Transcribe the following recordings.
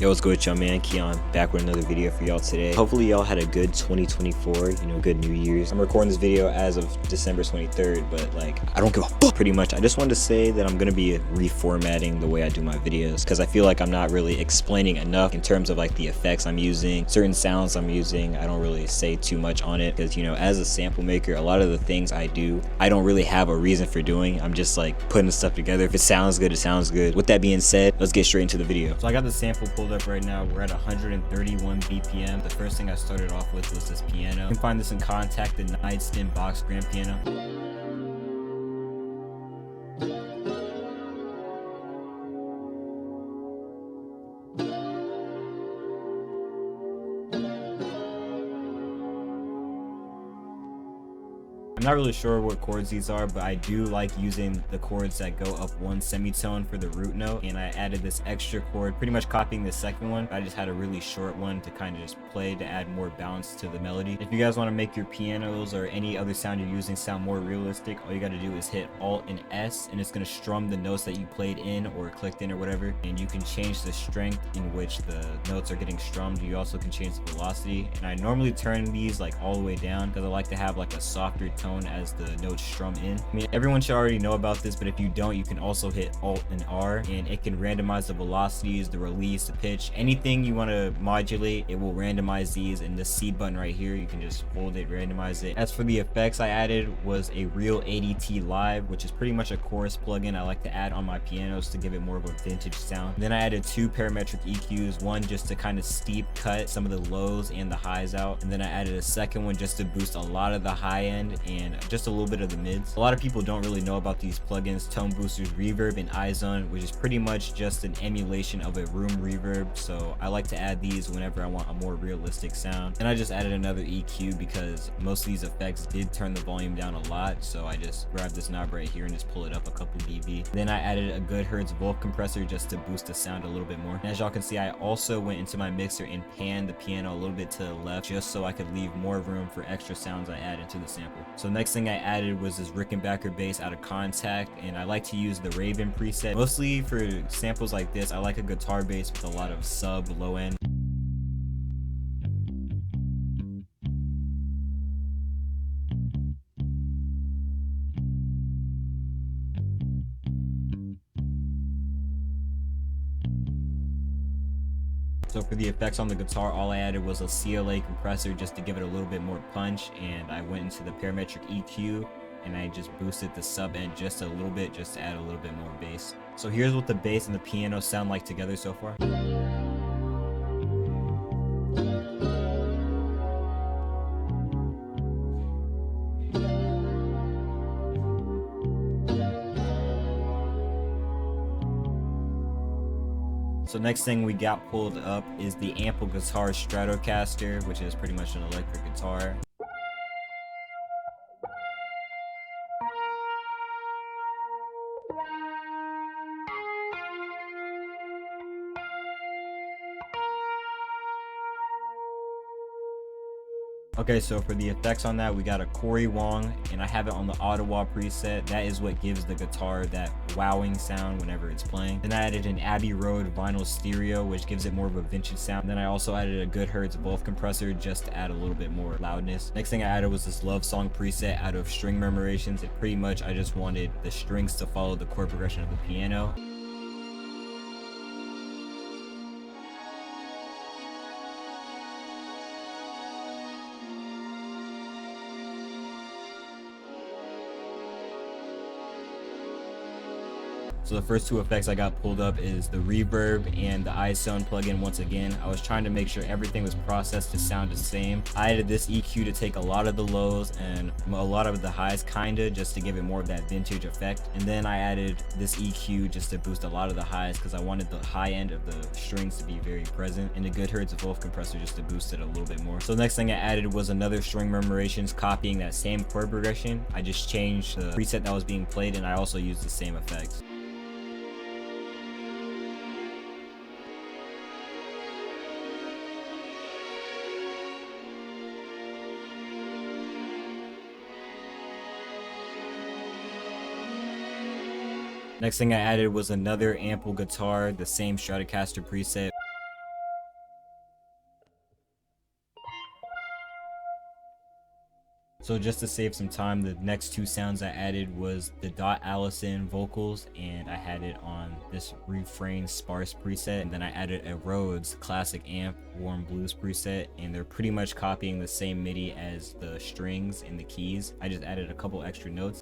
Yo, what's good with y'all, man? Keyon back with another video for y'all today. Hopefully y'all had a good 2024, good New Year's. I'm recording this video as of December 23rd, but like, I don't give a fuck pretty much. I just wanted to say that I'm gonna be reformatting the way I do my videos because I feel like I'm not really explaining enough in terms of like the effects I'm using, certain sounds I'm using. I don't really say too much on it because, as a sample maker, a lot of the things I do, I don't really have a reason for doing. I'm just like putting stuff together. If it sounds good, it sounds good. With that being said, let's get straight into the video. So I got the sample pulled up right now. We're at 131 BPM. The first thing I started off with was this piano. You can find this in Contact, the Nightstin box grand piano. I'm not really sure what chords these are, but I do like using the chords that go up one semitone for the root note, and I added this extra chord, pretty much copying the second one. I just had a really short one to kind of just play to add more balance to the melody. If you guys want to make your pianos or any other sound you're using sound more realistic, all you got to do is hit Alt and S, and it's going to strum the notes that you played in or clicked in or whatever, and you can change the strength in which the notes are getting strummed. You also can change the velocity, and I normally turn these like all the way down because I like to have like a softer tone as the notes strum in. I mean, everyone should already know about this, but if you don't, you can also hit Alt and R, and it can randomize the velocities, the release, the pitch, anything you want to modulate. It will randomize these, and the C button right here, you can just hold it, randomize it. As for the effects I added was a Real ADT Live, which is pretty much a chorus plugin I like to add on my pianos to give it more of a vintage sound. And then I added two parametric EQs, one just to kind of steep cut some of the lows and the highs out, and then I added a second one just to boost a lot of the high end and just a little bit of the mids. A lot of people don't really know about these plugins, Tone Boosters Reverb and iZone, which is pretty much just an emulation of a room reverb. So I like to add these whenever I want a more realistic sound. And I just added another EQ because most of these effects did turn the volume down a lot. So I just grabbed this knob right here and just pull it up a couple dB. Then I added a good Hertz Volt compressor just to boost the sound a little bit more. And as y'all can see, I also went into my mixer and panned the piano a little bit to the left just so I could leave more room for extra sounds I added to the sample. So next thing I added was this Rickenbacker bass out of Contact, and I like to use the Raven preset. Mostly for samples like this, I like a guitar bass with a lot of sub low end. So for the effects on the guitar, all I added was a CLA compressor just to give it a little bit more punch, and I went into the parametric EQ and I just boosted the sub end just a little bit just to add a little bit more bass. So here's what the bass and the piano sound like together so far. So next thing we got pulled up is the Ample Guitar Stratocaster, which is pretty much an electric guitar. Okay, so for the effects on that, we got a Corey Wong, and I have it on the Ottawa preset. That is what gives the guitar that wowing sound whenever it's playing. Then I added an Abbey Road vinyl stereo, which gives it more of a vintage sound. Then I also added a good Hertz Volt compressor just to add a little bit more loudness. Next thing I added was this Love Song preset out of String Memorations. And pretty much I just wanted the strings to follow the chord progression of the piano. So the first two effects I got pulled up is the reverb and the iZone plugin. Once again, I was trying to make sure everything was processed to sound the same. I added this EQ to take a lot of the lows and a lot of the highs, kinda, just to give it more of that vintage effect. And then I added this EQ just to boost a lot of the highs because I wanted the high end of the strings to be very present, and a good Hertz Volt compressor just to boost it a little bit more. So the next thing I added was another String Memorations copying that same chord progression. I just changed the preset that was being played, and I also used the same effects. Next thing I added was another Ample guitar, the same Stratocaster preset. So just to save some time, the next two sounds I added was the Dot Allison vocals, and I had it on this refrain sparse preset, and then I added a Rhodes classic amp warm blues preset, and they're pretty much copying the same MIDI as the strings and the keys. I just added a couple extra notes.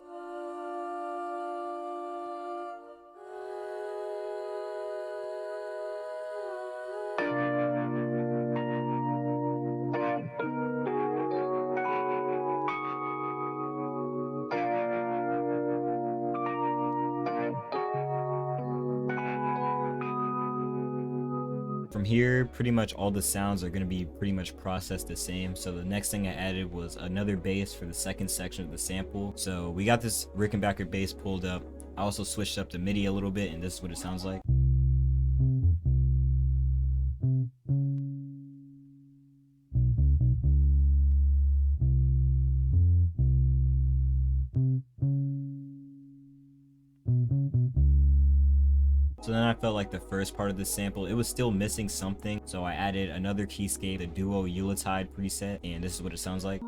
From here, pretty much all the sounds are going to be pretty much processed the same. So the next thing I added was another bass for the second section of the sample. So we got this Rickenbacker bass pulled up. I also switched up the MIDI a little bit, and this is what it sounds like. So then I felt like the first part of the sample, it was still missing something. So I added another keyscape, the Duo Yuletide preset, and this is what it sounds like.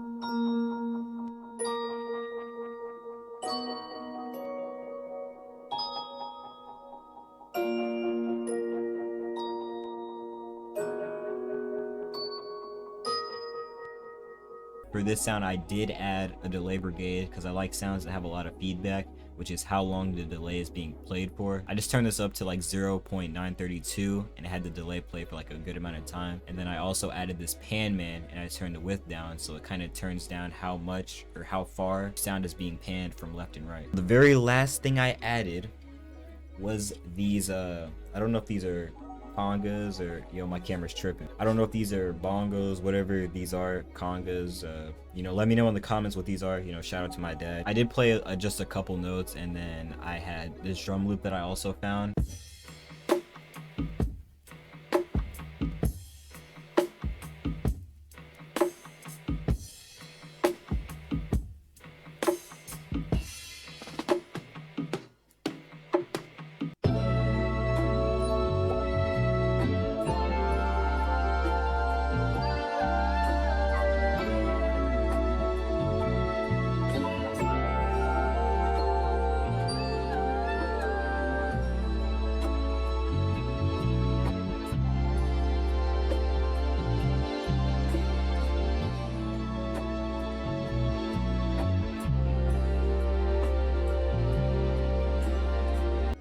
For this sound, I did add a delay brigade because I like sounds that have a lot of feedback, which is how long the delay is being played for. I just turned this up to like 0.932 and it had the delay play for like a good amount of time. And then I also added this pan man and I turned the width down, so it kind of turns down how much or how far sound is being panned from left and right. The very last thing I added was these I don't know if these are congas or, my camera's tripping. I don't know if these are bongos, whatever these are, congas. Let me know in the comments what these are. Shout out to my dad. I did play just a couple notes, and then I had this drum loop that I also found.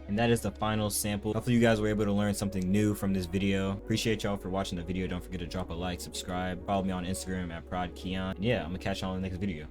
And that is the final sample. Hopefully you guys were able to learn something new from this video. Appreciate y'all for watching the video. Don't forget to drop a like, subscribe, follow me on Instagram at ProdKeyon. Yeah, I'm gonna catch y'all in the next video.